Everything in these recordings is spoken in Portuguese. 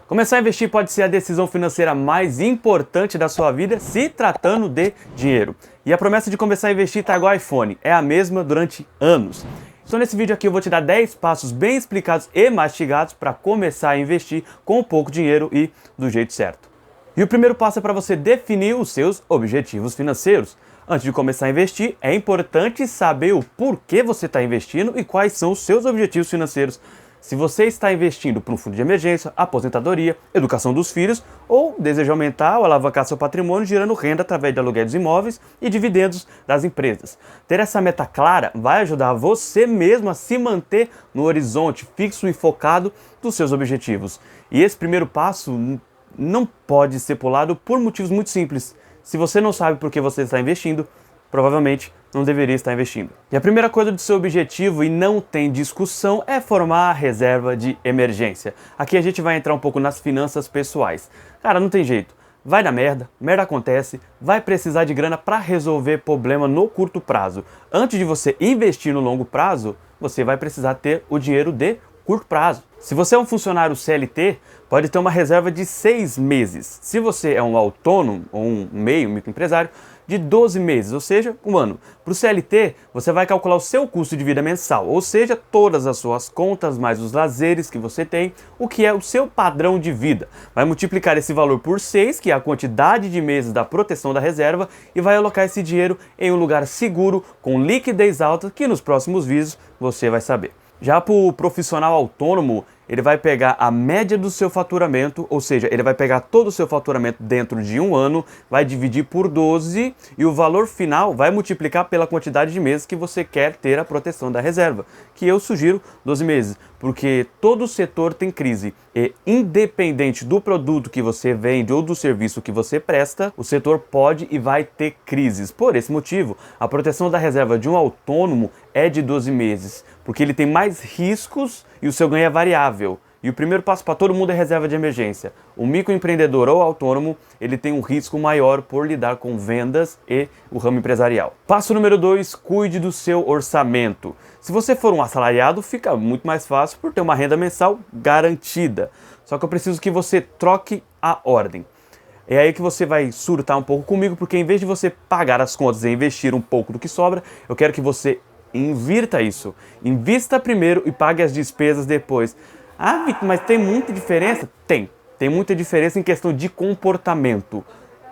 Começar a investir pode ser a decisão financeira mais importante da sua vida se tratando de dinheiro. E a promessa de começar a investir está igual ao iPhone, é a mesma durante anos. Então nesse vídeo aqui eu vou te dar 10 passos bem explicados e mastigados para começar a investir com pouco dinheiro e do jeito certo. E o primeiro passo é para você definir os seus objetivos financeiros. Antes de começar a investir, é importante saber o porquê você está investindo e quais são os seus objetivos financeiros. Se você está investindo para um fundo de emergência, aposentadoria, educação dos filhos ou deseja aumentar ou alavancar seu patrimônio gerando renda através de aluguéis dos imóveis e dividendos das empresas. Ter essa meta clara vai ajudar você mesmo a se manter no horizonte fixo e focado dos seus objetivos. E esse primeiro passo não pode ser pulado por motivos muito simples. Se você não sabe por que você está investindo, provavelmente não deveria estar investindo. E a primeira coisa do seu objetivo, e não tem discussão, é formar a reserva de emergência. Aqui a gente vai entrar um pouco nas finanças pessoais. Cara, não tem jeito. Vai dar merda, merda acontece, vai precisar de grana para resolver problema no curto prazo. Antes de você investir no longo prazo, você vai precisar ter o dinheiro de curto prazo. Se você é um funcionário CLT, pode ter uma reserva de 6 meses. Se você é um autônomo ou um microempresário, de 12 meses, ou seja, um ano. Para o CLT, você vai calcular o seu custo de vida mensal, ou seja, todas as suas contas, mais os lazeres que você tem, o que é o seu padrão de vida. Vai multiplicar esse valor por 6, que é a quantidade de meses da proteção da reserva, e vai alocar esse dinheiro em um lugar seguro, com liquidez alta, que nos próximos vídeos você vai saber. Já para o profissional autônomo, ele vai pegar a média do seu faturamento, ou seja, ele vai pegar todo o seu faturamento dentro de um ano, vai dividir por 12 e o valor final vai multiplicar pela quantidade de meses que você quer ter a proteção da reserva, que eu sugiro 12 meses, porque todo o setor tem crise e independente do produto que você vende ou do serviço que você presta, o setor pode e vai ter crises. Por esse motivo, a proteção da reserva de um autônomo é de 12 meses, porque ele tem mais riscos e o seu ganho é variável. E o primeiro passo para todo mundo é reserva de emergência. O microempreendedor ou autônomo, ele tem um risco maior por lidar com vendas e o ramo empresarial. Passo número 2, cuide do seu orçamento. Se você for um assalariado, fica muito mais fácil por ter uma renda mensal garantida. Só que eu preciso que você troque a ordem. É aí que você vai surtar um pouco comigo, porque em vez de você pagar as contas e investir um pouco do que sobra, eu quero que você invirta isso. Invista primeiro e pague as despesas depois. Ah, Vitor, mas tem muita diferença? Tem muita diferença em questão de comportamento.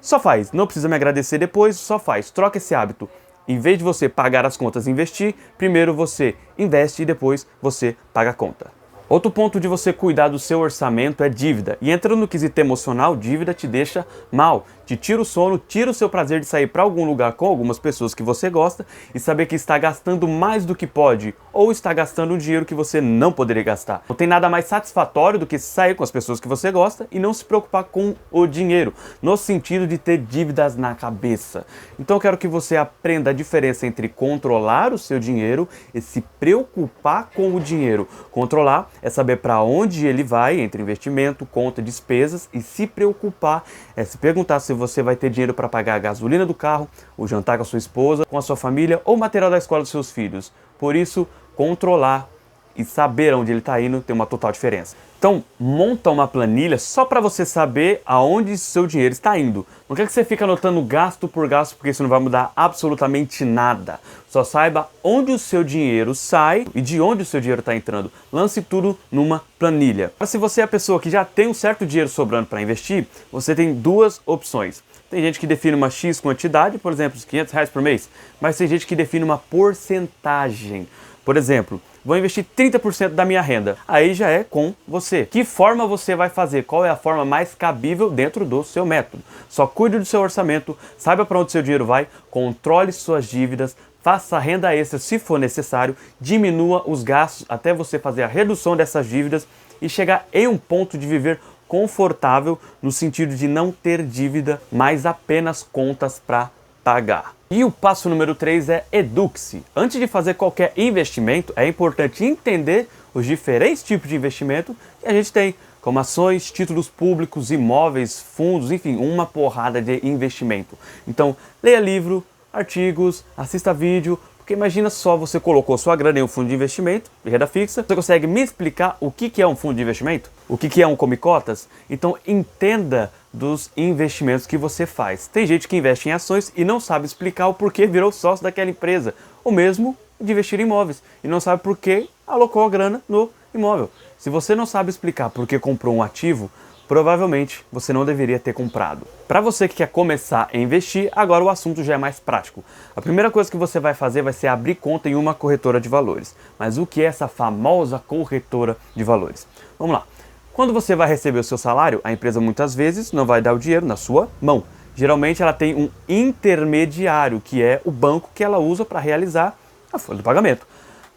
Só faz, não precisa me agradecer depois, só faz, troca esse hábito. Em vez de você pagar as contas e investir, primeiro você investe e depois você paga a conta. Outro ponto de você cuidar do seu orçamento é dívida. E entrando no quesito emocional, dívida te deixa mal, te tira o sono, tira o seu prazer de sair para algum lugar com algumas pessoas que você gosta e saber que está gastando mais do que pode ou está gastando um dinheiro que você não poderia gastar. Não tem nada mais satisfatório do que sair com as pessoas que você gosta e não se preocupar com o dinheiro, no sentido de ter dívidas na cabeça. Então eu quero que você aprenda a diferença entre controlar o seu dinheiro e se preocupar com o dinheiro. Controlar é saber para onde ele vai, entre investimento, conta, despesas, e se preocupar é se perguntar se você vai ter dinheiro para pagar a gasolina do carro, o jantar com a sua esposa, com a sua família ou o material da escola dos seus filhos. Por isso, controlar e saber onde ele está indo tem uma total diferença. Então, monta uma planilha só para você saber aonde seu dinheiro está indo. Não quer que você fique anotando gasto por gasto, porque isso não vai mudar absolutamente nada. Só saiba onde o seu dinheiro sai e de onde o seu dinheiro está entrando. Lance tudo numa planilha. Mas se você é a pessoa que já tem um certo dinheiro sobrando para investir, você tem duas opções. Tem gente que define uma X quantidade, por exemplo, R$500 por mês, mas tem gente que define uma porcentagem. Por exemplo, vou investir 30% da minha renda. Aí já é com você. Que forma você vai fazer? Qual é a forma mais cabível dentro do seu método? Só cuide do seu orçamento, saiba para onde seu dinheiro vai, controle suas dívidas, faça renda extra se for necessário, diminua os gastos até você fazer a redução dessas dívidas e chegar em um ponto de viver confortável no sentido de não ter dívida, mas apenas contas para pagar. E o passo número 3 é eduque-se. Antes de fazer qualquer investimento, é importante entender os diferentes tipos de investimento que a gente tem, como ações, títulos públicos, imóveis, fundos, enfim, uma porrada de investimento. Então, leia livro, artigos, assista vídeo, Porque imagina só, você colocou sua grana em um fundo de investimento, de renda fixa. Você consegue me explicar o que é um fundo de investimento? O que é um come cotas? Então entenda dos investimentos que você faz. Tem gente que investe em ações e não sabe explicar o porquê virou sócio daquela empresa. Ou mesmo de investir em imóveis e não sabe por que alocou a grana no imóvel. Se você não sabe explicar por que comprou um ativo, provavelmente você não deveria ter comprado. Para você que quer começar a investir, agora o assunto já é mais prático. A primeira coisa que você vai fazer vai ser abrir conta em uma corretora de valores. Mas o que é essa famosa corretora de valores? Vamos lá. Quando você vai receber o seu salário, a empresa muitas vezes não vai dar o dinheiro na sua mão. Geralmente ela tem um intermediário, que é o banco que ela usa para realizar a folha do pagamento.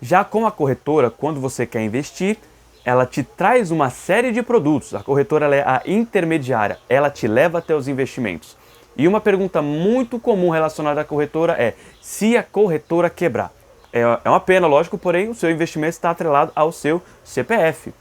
Já com a corretora, quando você quer investir, ela te traz uma série de produtos. A corretora ela é a intermediária, ela te leva até os investimentos. E uma pergunta muito comum relacionada à corretora é: se a corretora quebrar? É uma pena, lógico, porém o seu investimento está atrelado ao seu CPF.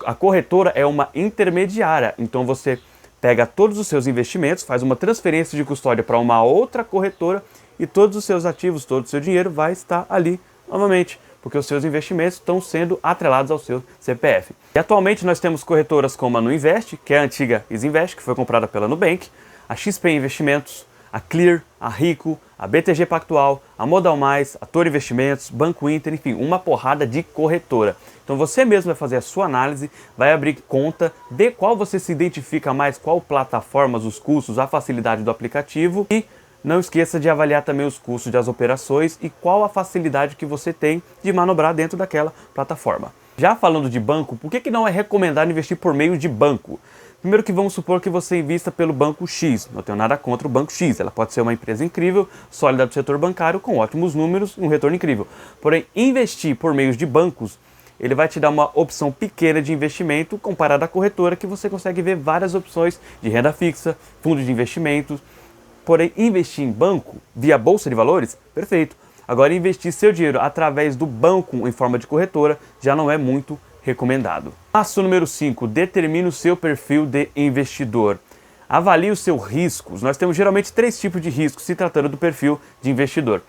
A corretora é uma intermediária, então você pega todos os seus investimentos, faz uma transferência de custódia para uma outra corretora e todos os seus ativos, todo o seu dinheiro vai estar ali novamente, porque os seus investimentos estão sendo atrelados ao seu CPF. E atualmente nós temos corretoras como a Nuinvest, que é a antiga Isinvest, que foi comprada pela Nubank, a XP Investimentos, a Clear, a Rico, a BTG Pactual, a Modal Mais, a Toro Investimentos, Banco Inter, enfim, uma porrada de corretora. Então você mesmo vai fazer a sua análise, vai abrir conta, ver qual você se identifica mais, qual plataformas, os custos, a facilidade do aplicativo e não esqueça de avaliar também os custos das operações e qual a facilidade que você tem de manobrar dentro daquela plataforma. Já falando de banco, por que não é recomendado investir por meio de banco? Primeiro que vamos supor que você invista pelo Banco X. Não tenho nada contra o Banco X. Ela pode ser uma empresa incrível, sólida do setor bancário, com ótimos números e um retorno incrível. Porém, investir por meio de bancos, ele vai te dar uma opção pequena de investimento comparada à corretora, que você consegue ver várias opções de renda fixa, fundos de investimentos. Porém, investir em banco, via bolsa de valores, perfeito. Agora, investir seu dinheiro através do banco em forma de corretora já não é muito recomendado. Passo número 5, determine o seu perfil de investidor. Avalie os seus riscos. Nós temos geralmente 3 tipos de riscos se tratando do perfil de investidor.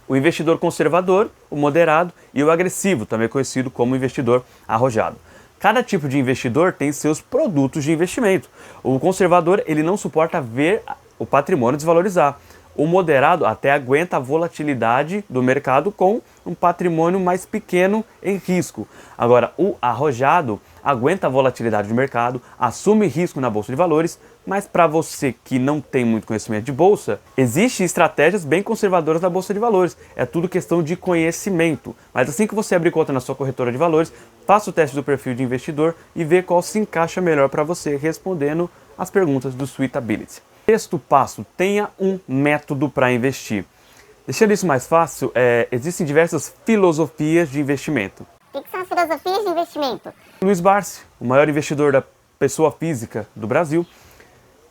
O investidor conservador, o moderado e o agressivo, também conhecido como investidor arrojado. Cada tipo de investidor tem seus produtos de investimento. O conservador, ele não suporta ver o patrimônio desvalorizar. O moderado até aguenta a volatilidade do mercado com um patrimônio mais pequeno em risco. Agora, o arrojado aguenta a volatilidade do mercado, assume risco na bolsa de valores, mas para você que não tem muito conhecimento de bolsa, existem estratégias bem conservadoras na bolsa de valores. É tudo questão de conhecimento. Mas assim que você abrir conta na sua corretora de valores, faça o teste do perfil de investidor e vê qual se encaixa melhor para você, respondendo as perguntas do Suitability. Sexto passo, tenha um método para investir. Deixando isso mais fácil, existem diversas filosofias de investimento. O que são as filosofias de investimento? Luiz Barsi, o maior investidor da pessoa física do Brasil,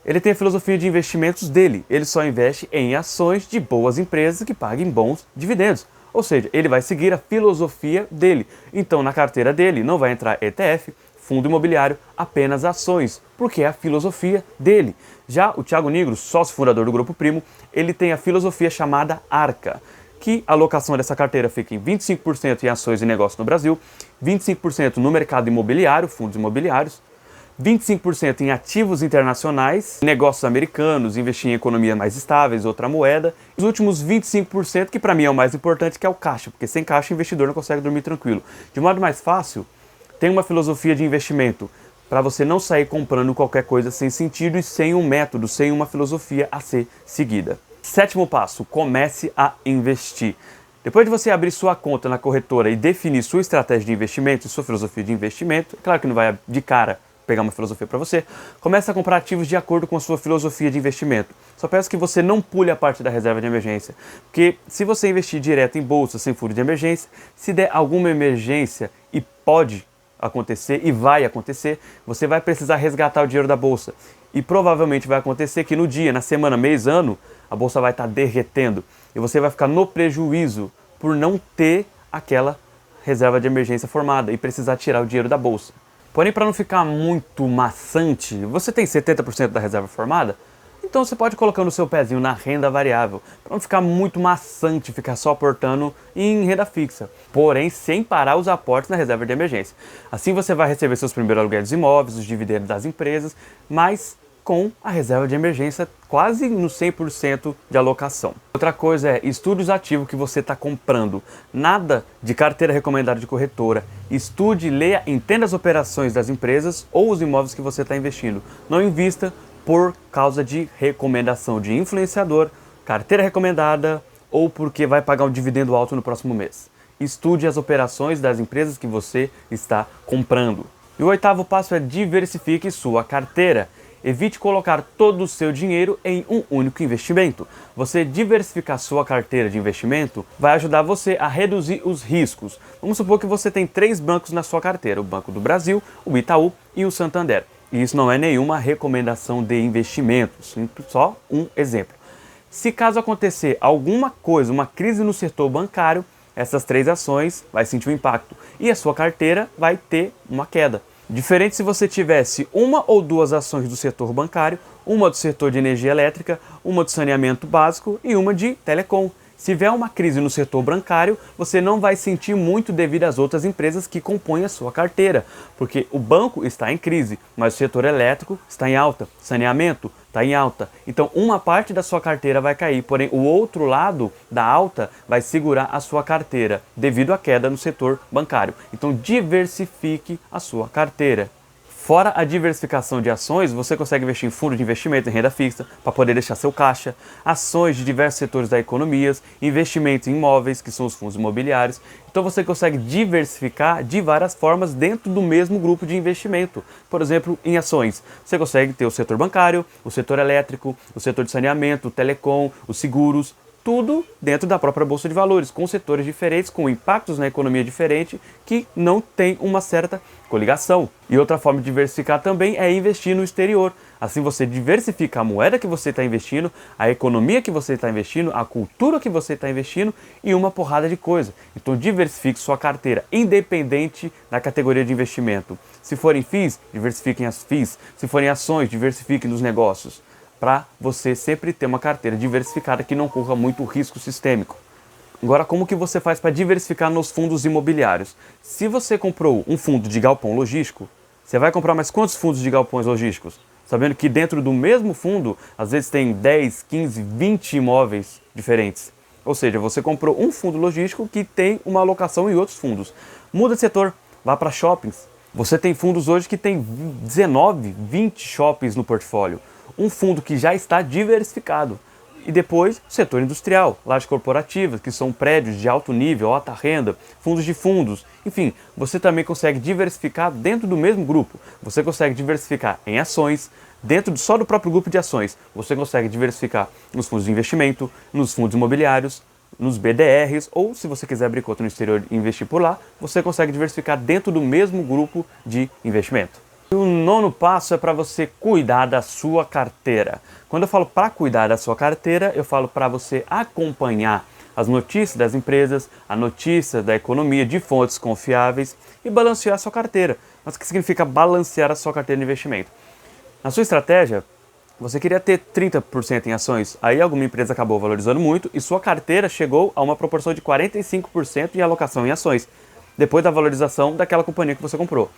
ele tem a filosofia de investimentos dele. Ele só investe em ações de boas empresas que paguem bons dividendos. Ou seja, ele vai seguir a filosofia dele. Então, na carteira dele não vai entrar ETF, fundo imobiliário, apenas ações, porque é a filosofia dele. Já o Thiago Nigro, sócio fundador do Grupo Primo, ele tem a filosofia chamada ARCA, que a alocação dessa carteira fica em 25% em ações e negócios no Brasil, 25% no mercado imobiliário, fundos imobiliários, 25% em ativos internacionais, negócios americanos, investir em economias mais estáveis, outra moeda, e os últimos 25%, que para mim é o mais importante, que é o caixa, porque sem caixa o investidor não consegue dormir tranquilo. De modo mais fácil, tem uma filosofia de investimento para você não sair comprando qualquer coisa sem sentido e sem um método, sem uma filosofia a ser seguida. Sétimo passo, comece a investir. Depois de você abrir sua conta na corretora e definir sua estratégia de investimento e sua filosofia de investimento, claro que não vai de cara pegar uma filosofia para você, comece a comprar ativos de acordo com a sua filosofia de investimento. Só peço que você não pule a parte da reserva de emergência, porque se você investir direto em bolsa sem fundo de emergência, se der alguma emergência, e pode acontecer e vai acontecer, você vai precisar resgatar o dinheiro da bolsa. E provavelmente vai acontecer que no dia, na semana, mês, ano, a bolsa vai estar derretendo e você vai ficar no prejuízo por não ter aquela reserva de emergência formada e precisar tirar o dinheiro da bolsa. Porém, para não ficar muito maçante, você tem 70% da reserva formada? Então você pode colocar o seu pezinho na renda variável, para não ficar muito maçante ficar só aportando em renda fixa, porém sem parar os aportes na reserva de emergência. Assim você vai receber seus primeiros aluguéis de imóveis, os dividendos das empresas, mas com a reserva de emergência quase no 100% de alocação. Outra coisa é, estude os ativos que você está comprando. Nada de carteira recomendada de corretora. Estude, leia, entenda as operações das empresas ou os imóveis que você está investindo. Não invista por causa de recomendação de influenciador, carteira recomendada ou porque vai pagar um dividendo alto no próximo mês. Estude as operações das empresas que você está comprando. E o oitavo passo é diversifique sua carteira. Evite colocar todo o seu dinheiro em um único investimento. Você diversificar sua carteira de investimento vai ajudar você a reduzir os riscos. Vamos supor que você tem 3 bancos na sua carteira, o Banco do Brasil, o Itaú e o Santander. E isso não é nenhuma recomendação de investimentos, só um exemplo. Se caso acontecer alguma coisa, uma crise no setor bancário, essas 3 ações vai sentir um impacto e a sua carteira vai ter uma queda. Diferente se você tivesse uma ou 2 ações do setor bancário, uma do setor de energia elétrica, uma de saneamento básico e uma de telecom. Se tiver uma crise no setor bancário, você não vai sentir muito devido às outras empresas que compõem a sua carteira, porque o banco está em crise, mas o setor elétrico está em alta, saneamento está em alta. Então uma parte da sua carteira vai cair, porém o outro lado da alta vai segurar a sua carteira devido à queda no setor bancário. Então diversifique a sua carteira. Fora a diversificação de ações, você consegue investir em fundo de investimento em renda fixa para poder deixar seu caixa, ações de diversos setores da economia, investimentos em imóveis, que são os fundos imobiliários. Então você consegue diversificar de várias formas dentro do mesmo grupo de investimento. Por exemplo, em ações, você consegue ter o setor bancário, o setor elétrico, o setor de saneamento, o telecom, os seguros, tudo dentro da própria Bolsa de Valores, com setores diferentes, com impactos na economia diferente, que não tem uma certa coligação. E outra forma de diversificar também é investir no exterior. Assim você diversifica a moeda que você está investindo, a economia que você está investindo, a cultura que você está investindo e uma porrada de coisa. Então diversifique sua carteira, independente da categoria de investimento. Se forem FIIs, diversifiquem as FIIs. Se forem ações, diversifiquem nos negócios, para você sempre ter uma carteira diversificada que não corra muito risco sistêmico. Agora, como que você faz para diversificar nos fundos imobiliários? Se você comprou um fundo de galpão logístico, você vai comprar mais quantos fundos de galpões logísticos? Sabendo que dentro do mesmo fundo, às vezes tem 10, 15, 20 imóveis diferentes. Ou seja, você comprou um fundo logístico que tem uma alocação em outros fundos. Muda de setor, vá para shoppings. Você tem fundos hoje que tem 19, 20 shoppings no portfólio. Um fundo que já está diversificado. E depois, o setor industrial, lajes corporativas, que são prédios de alto nível, alta renda, fundos de fundos. Enfim, você também consegue diversificar dentro do mesmo grupo. Você consegue diversificar em ações, dentro só do próprio grupo de ações. Você consegue diversificar nos fundos de investimento, nos fundos imobiliários, nos BDRs, ou se você quiser abrir conta no exterior e investir por lá, você consegue diversificar dentro do mesmo grupo de investimento. E o 9º passo é para você cuidar da sua carteira. Quando eu falo para cuidar da sua carteira, eu falo para você acompanhar as notícias das empresas, a notícia da economia de fontes confiáveis e balancear a sua carteira. Mas o que significa balancear a sua carteira de investimento? Na sua estratégia, você queria ter 30% em ações, aí alguma empresa acabou valorizando muito e sua carteira chegou a uma proporção de 45% de alocação em ações, depois da valorização daquela companhia que você comprou.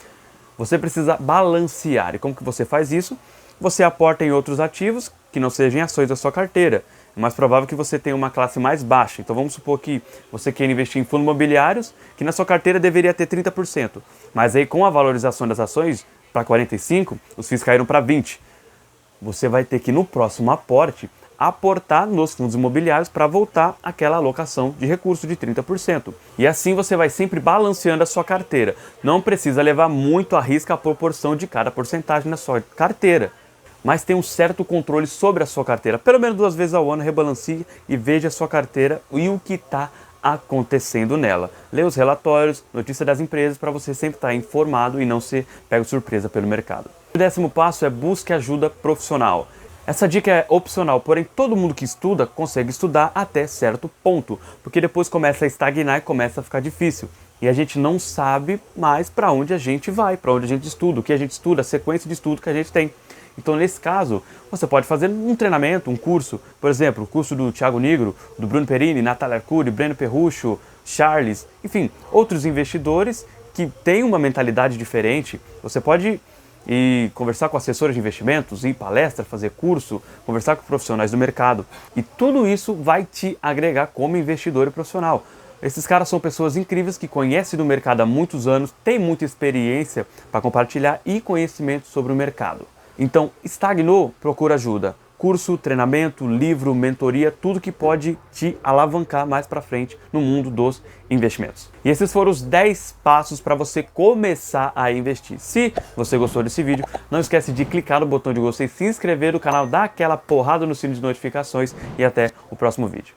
Você precisa balancear. E como que você faz isso? Você aporta em outros ativos que não sejam ações da sua carteira. É mais provável que você tenha uma classe mais baixa. Então vamos supor que você quer investir em fundos imobiliários, que na sua carteira deveria ter 30%. Mas aí com a valorização das ações para 45%, os FIIs caíram para 20%. Você vai ter que no próximo aporte aportar nos fundos imobiliários para voltar àquela alocação de recurso de 30%. E assim você vai sempre balanceando a sua carteira. Não precisa levar muito a risco a proporção de cada porcentagem na sua carteira, mas tem um certo controle sobre a sua carteira. Pelo menos 2 vezes ao ano, rebalancie e veja a sua carteira e o que está acontecendo nela. Leia os relatórios, notícias das empresas para você sempre estar informado e não ser pego de surpresa pelo mercado. O 10º passo é busque ajuda profissional. Essa dica é opcional, porém todo mundo que estuda consegue estudar até certo ponto, porque depois começa a estagnar e começa a ficar difícil. E a gente não sabe mais para onde a gente vai, para onde a gente estuda, o que a gente estuda, a sequência de estudo que a gente tem. Então, nesse caso, você pode fazer um treinamento, um curso, por exemplo, o curso do Thiago Nigro, do Bruno Perini, Natália Arcuri, Breno Perrucho, Charles, enfim, outros investidores que têm uma mentalidade diferente. Você pode ir conversar com assessores de investimentos, ir palestra, fazer curso, conversar com profissionais do mercado. E tudo isso vai te agregar como investidor e profissional. Esses caras são pessoas incríveis que conhecem do mercado há muitos anos, têm muita experiência para compartilhar e conhecimento sobre o mercado. Então, estagnou? Procura ajuda. Curso, treinamento, livro, mentoria, tudo que pode te alavancar mais para frente no mundo dos investimentos. E esses foram os 10 passos para você começar a investir. Se você gostou desse vídeo, não esquece de clicar no botão de gostei, se inscrever no canal, dar aquela porrada no sino de notificações e até o próximo vídeo.